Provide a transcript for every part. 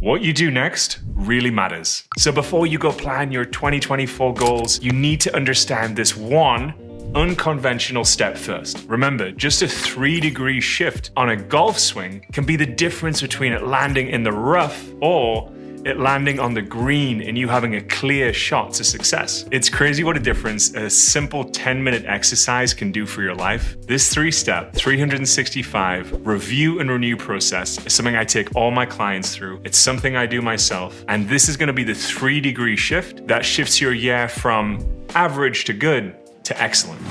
What you do next really matters. So before you go plan your 2024 goals, you need to understand this one unconventional step first. Remember, just a 3-degree shift on a golf swing can be the difference between it landing in the rough or it landing on the green and you having a clear shot to success. It's crazy what a difference a simple 10-minute exercise can do for your life. This 3-step, 365 review and renew process is something I take all my clients through. It's something I do myself. And this is gonna be the 3-degree shift that shifts your year from average to good to excellent.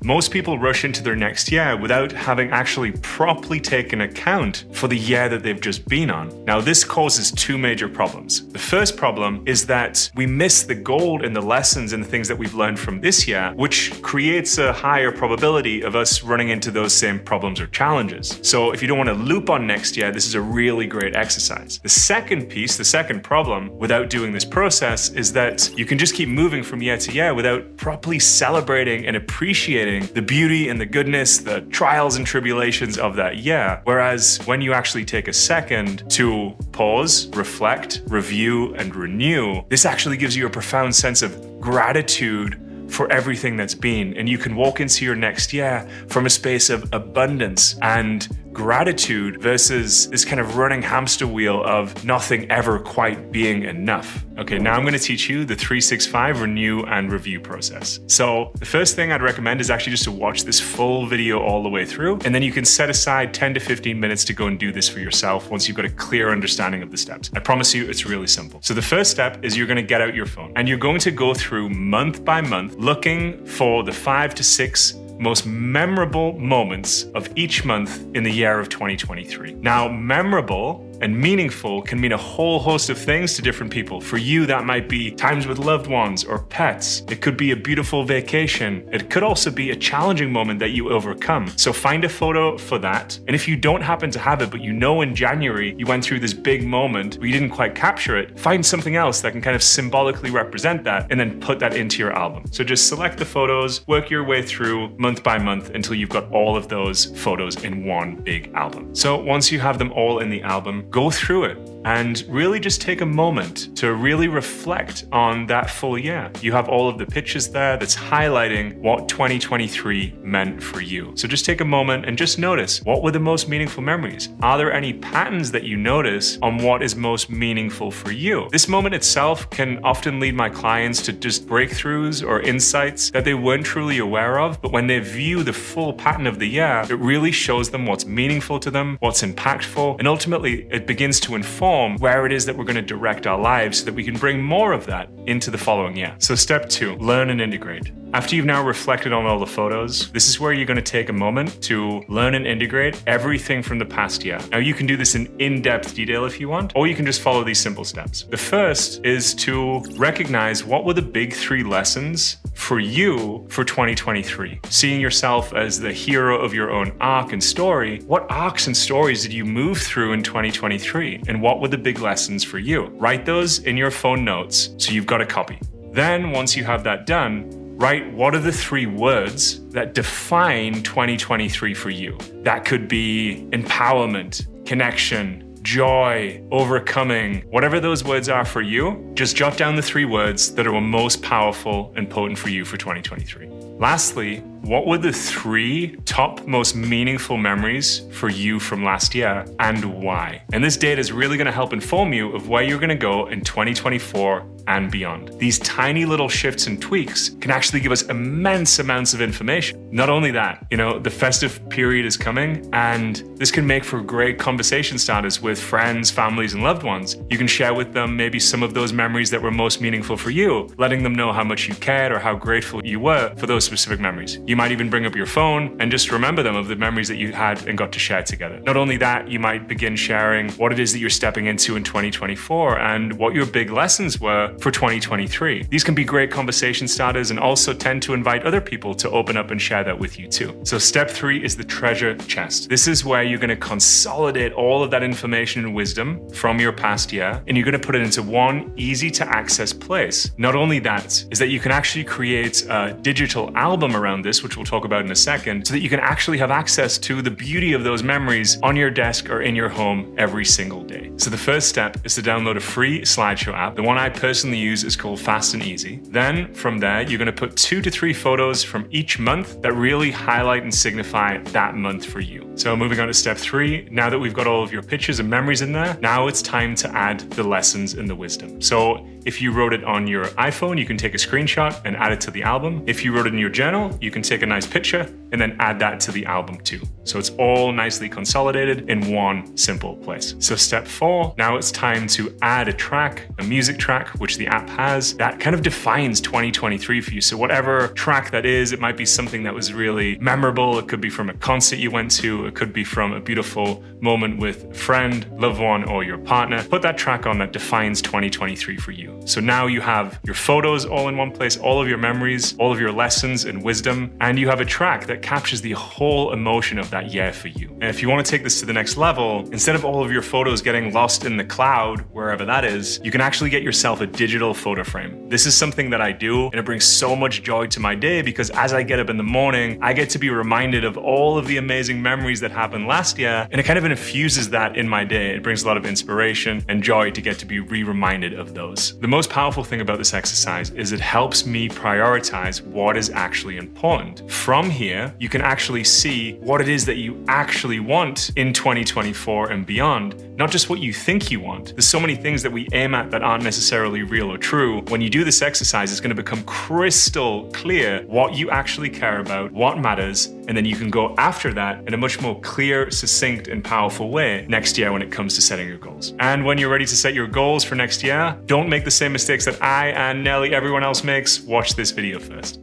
Most people rush into their next year without having actually properly taken account for the year that they've just been on. Now, this causes 2 major problems. The first problem is that we miss the gold in the lessons and the things that we've learned from this year, which creates a higher probability of us running into those same problems or challenges. So if you don't want to loop on next year, this is a really great exercise. The second piece, the second problem without doing this process is that you can just keep moving from year to year without properly celebrating and appreciating the beauty and the goodness, the trials and tribulations of that year. Whereas when you actually take a second to pause, reflect, review, and renew, this actually gives you a profound sense of gratitude for everything that's been. And you can walk into your next year from a space of abundance and gratitude versus this kind of running hamster wheel of nothing ever quite being enough. Okay, now I'm going to teach you the 365 renew and review process. So the first thing I'd recommend is actually just to watch this full video all the way through, and then you can set aside 10 to 15 minutes to go and do this for yourself once you've got a clear understanding of the steps. I promise you it's really simple. So the first step is you're going to get out your phone and you're going to go through month by month looking for the 5 to 6 most memorable moments of each month in the year of 2023. Now, memorable and meaningful can mean a whole host of things to different people. For you, that might be times with loved ones or pets. It could be a beautiful vacation. It could also be a challenging moment that you overcome. So find a photo for that. And if you don't happen to have it, but you know in January you went through this big moment, but you didn't quite capture it, find something else that can kind of symbolically represent that and then put that into your album. So just select the photos, work your way through month by month until you've got all of those photos in one big album. So once you have them all in the album, go through it and really just take a moment to really reflect on that full year. You have all of the pictures there that's highlighting what 2023 meant for you. So just take a moment and just notice, what were the most meaningful memories? Are there any patterns that you notice on what is most meaningful for you? This moment itself can often lead my clients to just breakthroughs or insights that they weren't truly aware of, but when they view the full pattern of the year, it really shows them what's meaningful to them, what's impactful, and ultimately it begins to inform where it is that we're going to direct our lives so that we can bring more of that into the following year. So step 2, learn and integrate. After you've now reflected on all the photos, this is where you're going to take a moment to learn and integrate everything from the past year. Now you can do this in in-depth detail if you want, or you can just follow these simple steps. The first is to recognize what were the big 3 lessons for you for 2023. Seeing yourself as the hero of your own arc and story, what arcs and stories did you move through in 2023? And what were the big lessons for you? Write those in your phone notes so you've got a copy. Then once you have that done, write what are the 3 words that define 2023 for you. That could be empowerment, connection, joy, overcoming, whatever those words are for you, just jot down the 3 words that are most powerful and potent for you for 2023. Lastly, what were the 3 top most meaningful memories for you from last year and why? And this data is really going to help inform you of where you're going to go in 2024 and beyond. These tiny little shifts and tweaks can actually give us immense amounts of information. Not only that, the festive period is coming and this can make for great conversation starters with friends, families, and loved ones. You can share with them maybe some of those memories that were most meaningful for you, letting them know how much you cared or how grateful you were for those specific memories. You might even bring up your phone and just remember them of the memories that you had and got to share together. Not only that, you might begin sharing what it is that you're stepping into in 2024 and what your big lessons were for 2023. These can be great conversation starters and also tend to invite other people to open up and share that with you too. So step 3 is the treasure chest. This is where you're going to consolidate all of that information and wisdom from your past year, and you're going to put it into one easy to access place. Not only that, is that you can actually create a digital album around this, which we'll talk about in a second, so that you can actually have access to the beauty of those memories on your desk or in your home every single day. So the first step is to download a free slideshow app. The one I personally use is called Fast and Easy. Then from there, you're going to put 2 to 3 photos from each month that really highlight and signify that month for you. So moving on to step 3, now that we've got all of your pictures and memories in there, now it's time to add the lessons and the wisdom. So if you wrote it on your iPhone, you can take a screenshot and add it to the album. If you wrote it in your journal, you can take a nice picture and then add that to the album too. So it's all nicely consolidated in one simple place. So step 4, now it's time to add a track, a music track, which the app has, that kind of defines 2023 for you. So whatever track that is, it might be something that was really memorable. It could be from a concert you went to. It could be from a beautiful moment with a friend, loved one, or your partner. Put that track on that defines 2023 for you. So now you have your photos all in one place, all of your memories, all of your lessons and wisdom, and you have a track that captures the whole emotion of that year for you. And if you want to take this to the next level, instead of all of your photos getting lost in the cloud, wherever that is, you can actually get yourself a digital photo frame. This is something that I do, and it brings so much joy to my day because as I get up in the morning, I get to be reminded of all of the amazing memories that happened last year, and it kind of infuses that in my day. It brings a lot of inspiration and joy to get to be reminded of those. The most powerful thing about this exercise is it helps me prioritize what is actually important. From here, you can actually see what it is that you actually want in 2024 and beyond, not just what you think you want. There's so many things that we aim at that aren't necessarily real or true. When you do this exercise, it's going to become crystal clear what you actually care about, what matters, and then you can go after that in a much more clear, succinct, and powerful way next year when it comes to setting your goals. And when you're ready to set your goals for next year, don't make the same mistakes that I and nearly everyone else makes. Watch this video first.